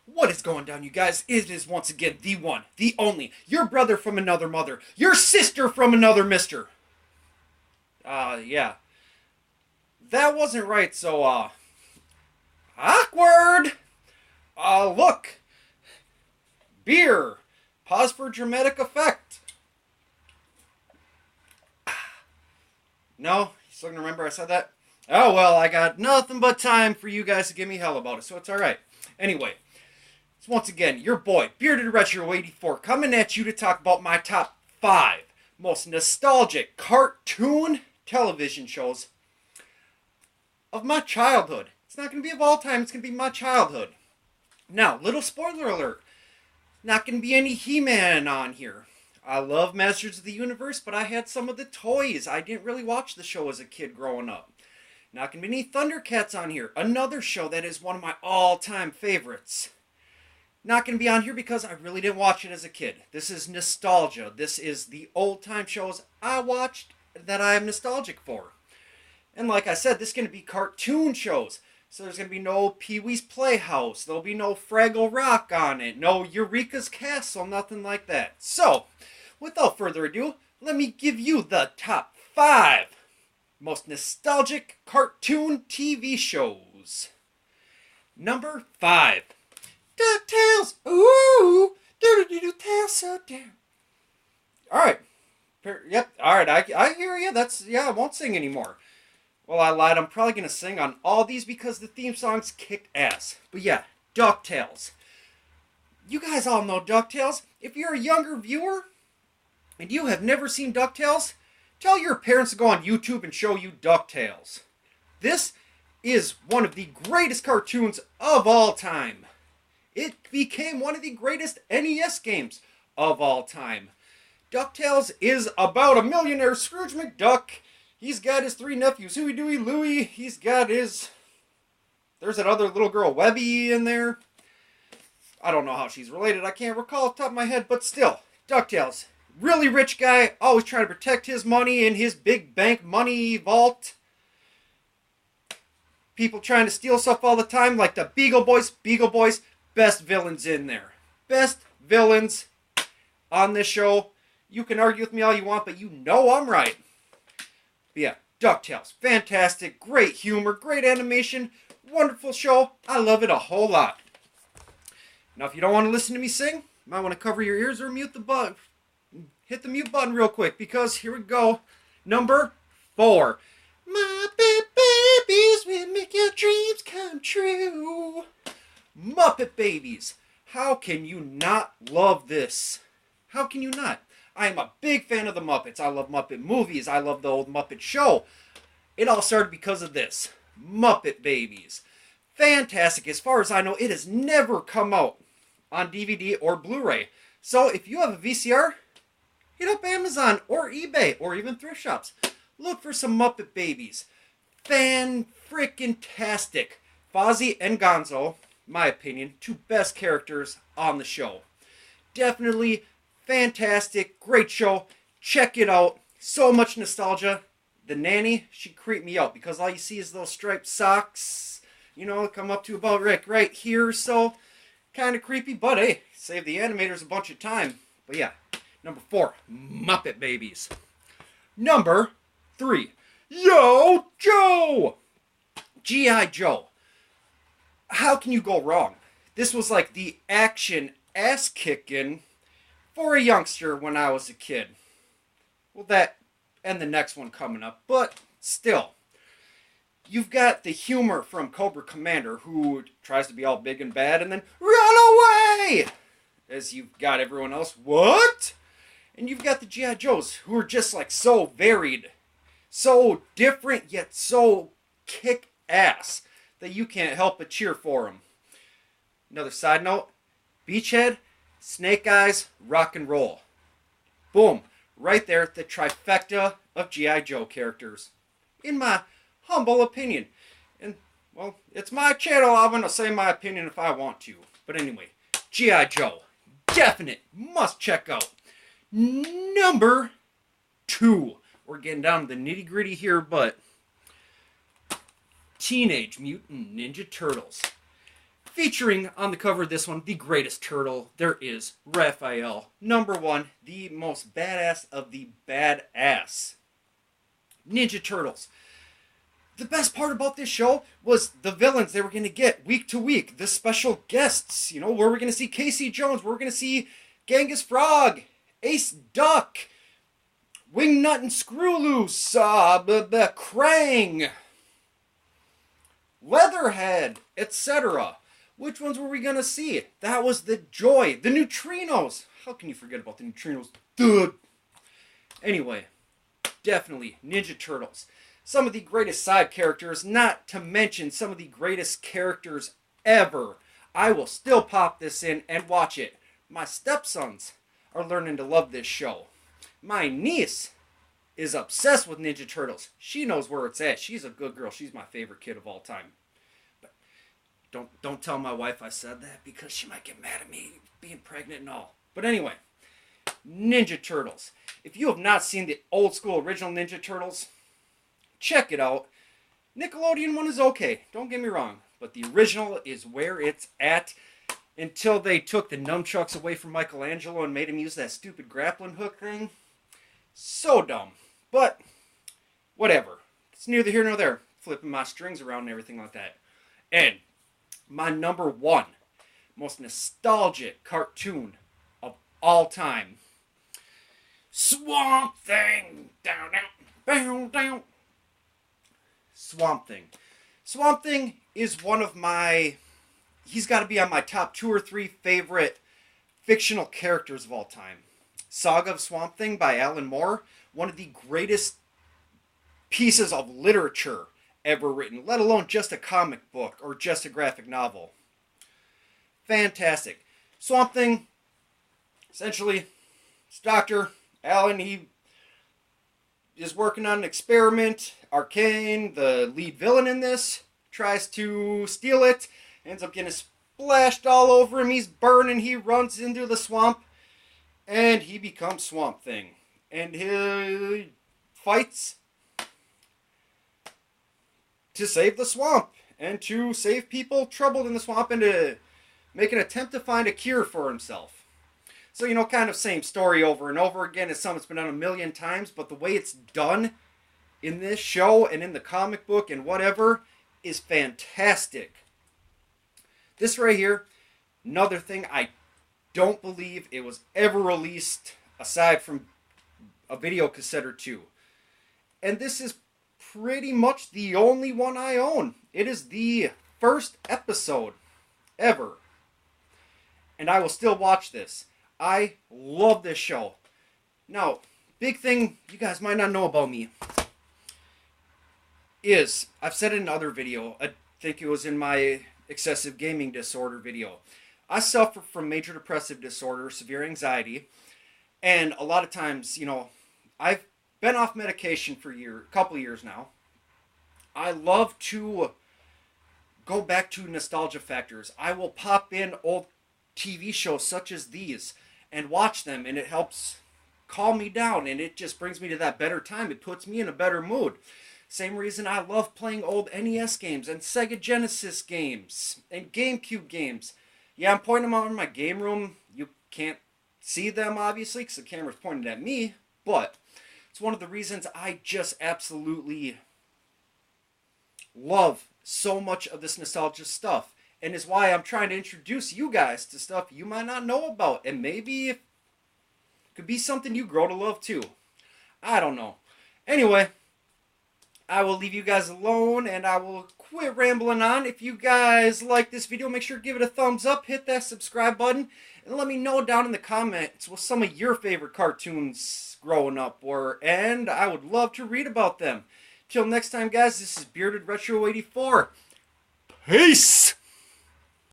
What is going down, you guys? It is once again the one, the only, your brother from another mother, your sister from another mister. Yeah. That wasn't right, so, awkward! Look. Beer. Pause for dramatic effect. No? You still gonna remember I said that? Oh, well, I got nothing but time for you guys to give me hell about it, so it's alright. Anyway, it's once again your boy, Bearded Retro 84, coming at you to talk about my top 5 most nostalgic cartoon television shows of my childhood. It's not going to be of all time, it's going to be my childhood. Now, little spoiler alert, not going to be any He-Man on here. I love Masters of the Universe, but I had some of the toys. I didn't really watch the show as a kid growing up. Not going to be any Thundercats on here. Another show that is one of my all-time favorites. Not going to be on here because I really didn't watch it as a kid. This is nostalgia. This is the old-time shows I watched that I am nostalgic for. And like I said, this is going to be cartoon shows. So there's going to be no Pee-wee's Playhouse. There'll be no Fraggle Rock on it. No Eureka's Castle. Nothing like that. So, without further ado, let me give you the top 5 most nostalgic cartoon TV shows. Number 5. DuckTales! Ooh! Do-do-do-do, tail so down. Alright. Yep, alright, I hear you. I won't sing anymore. Well, I lied. I'm probably going to sing on all these because the theme songs kicked ass. But yeah, DuckTales. You guys all know DuckTales. If you're a younger viewer and you have never seen DuckTales, tell your parents to go on YouTube and show you DuckTales. This is one of the greatest cartoons of all time. It became one of the greatest NES games of all time. DuckTales is about a millionaire Scrooge McDuck. He's got his 3 nephews, Huey, Dewey, Louie. He's got his... There's that other little girl, Webby, in there. I don't know how she's related. I can't recall off the top of my head, but still. DuckTales. Really rich guy, always trying to protect his money in his big bank money vault. People trying to steal stuff all the time, like the Beagle Boys. Beagle Boys, best villains in there. Best villains on this show. You can argue with me all you want, but you know I'm right. But yeah, DuckTales. Fantastic. Great humor. Great animation. Wonderful show. I love it a whole lot. Now, if you don't want to listen to me sing, you might want to cover your ears or mute the button. Hit the mute button real quick, because here we go. Number 4. Muppet Babies will make your dreams come true. Muppet Babies. How can you not love this? How can you not? I am a big fan of the Muppets. I love Muppet movies. I love the old Muppet show. It all started because of this. Muppet Babies. Fantastic. As far as I know, it has never come out on DVD or Blu-ray. So if you have a VCR, hit up Amazon or eBay or even thrift shops. Look for some Muppet Babies. Fan-frickin-tastic. Fozzie and Gonzo, my opinion, 2 best characters on the show. Definitely fantastic, great show. Check it out. So much nostalgia. The nanny, she creeped me out because all you see is those striped socks. You know, come up to about right here. So, kind of creepy, but hey, save the animators a bunch of time. But yeah, number 4, Muppet Babies. Number 3, Yo Joe! G.I. Joe. How can you go wrong? This was like the action ass-kicking for a youngster when I was a kid. Well, that and the next one coming up, but still. You've got the humor from Cobra Commander, who tries to be all big and bad and then run away! As you've got everyone else, what? And you've got the G.I. Joes, who are just like so varied, so different, yet so kick-ass that you can't help but cheer for them. Another side note, Beachhead, Snake Eyes, rock and roll. Boom. Right there, the trifecta of G.I. Joe characters. In my humble opinion. And, well, it's my channel. I'm going to say my opinion if I want to. But anyway, G.I. Joe. Definite. Must check out. Number 2. We're getting down to the nitty gritty here, but Teenage Mutant Ninja Turtles. Featuring on the cover of this one, the greatest turtle there is, Raphael. Number 1, the most badass of the badass. Ninja Turtles. The best part about this show was the villains they were going to get week to week. The special guests, where we're going to see Casey Jones, where we're going to see Genghis Frog, Ace Duck, Wingnut and Screwloose, Krang, Leatherhead, etc. Which ones were we going to see? That was the joy. The Neutrinos. How can you forget about the Neutrinos? Dude. Anyway, definitely Ninja Turtles. Some of the greatest side characters, not to mention some of the greatest characters ever. I will still pop this in and watch it. My stepsons are learning to love this show. My niece is obsessed with Ninja Turtles. She knows where it's at. She's a good girl. She's my favorite kid of all time. But don't tell my wife I said that because she might get mad at me being pregnant and all. But anyway, Ninja Turtles. If you have not seen the old school original Ninja Turtles, check it out. Nickelodeon one is okay, don't get me wrong, but the original is where it's at until they took the nunchucks away from Michelangelo and made him use that stupid grappling hook thing. So dumb, but whatever. It's neither here nor there. Flipping my strings around and everything like that. And my number 1 most nostalgic cartoon of all time. Swamp Thing! Down, down, down. Swamp Thing. Swamp Thing is one of my... He's got to be on my top 2 or 3 favorite fictional characters of all time. Saga of Swamp Thing by Alan Moore. One of the greatest pieces of literature ever written. Let alone just a comic book or just a graphic novel. Fantastic. Swamp Thing, essentially, it's Dr. Alan. He is working on an experiment. Arcane, the lead villain in this, tries to steal it, ends up getting splashed all over him. He's burning, he runs into the swamp, and he becomes Swamp Thing. And he fights to save the swamp, and to save people troubled in the swamp, and to make an attempt to find a cure for himself. So, kind of same story over and over again. It's something that's been done a million times, but the way it's done in this show and in the comic book and whatever is fantastic. This right here, another thing, I don't believe it was ever released aside from a video cassette or 2. And this is pretty much the only one I own. It is the first episode ever. And I will still watch this. I love this show. Now, big thing you guys might not know about me is, I've said it in another video, I think it was in my excessive gaming disorder video, I suffer from major depressive disorder, severe anxiety, and a lot of times, I've been off medication for a couple years now. I love to go back to nostalgia factors. I will pop in old TV shows such as these and watch them, and it helps calm me down, and it just brings me to that better time. It puts me in a better mood. Same reason I love playing old NES games and Sega Genesis games and GameCube games. Yeah, I'm pointing them out in my game room. You can't see them, obviously, because the camera's pointed at me, but it's one of the reasons I just absolutely love so much of this nostalgia stuff, and is why I'm trying to introduce you guys to stuff you might not know about, and maybe it could be something you grow to love too. I don't know. Anyway, I will leave you guys alone, and I will quit rambling on. If you guys like this video, make sure to give it a thumbs up, hit that subscribe button, and let me know down in the comments what some of your favorite cartoons growing up were, and I would love to read about them. Till next time, guys, this is Bearded Retro 84. Peace!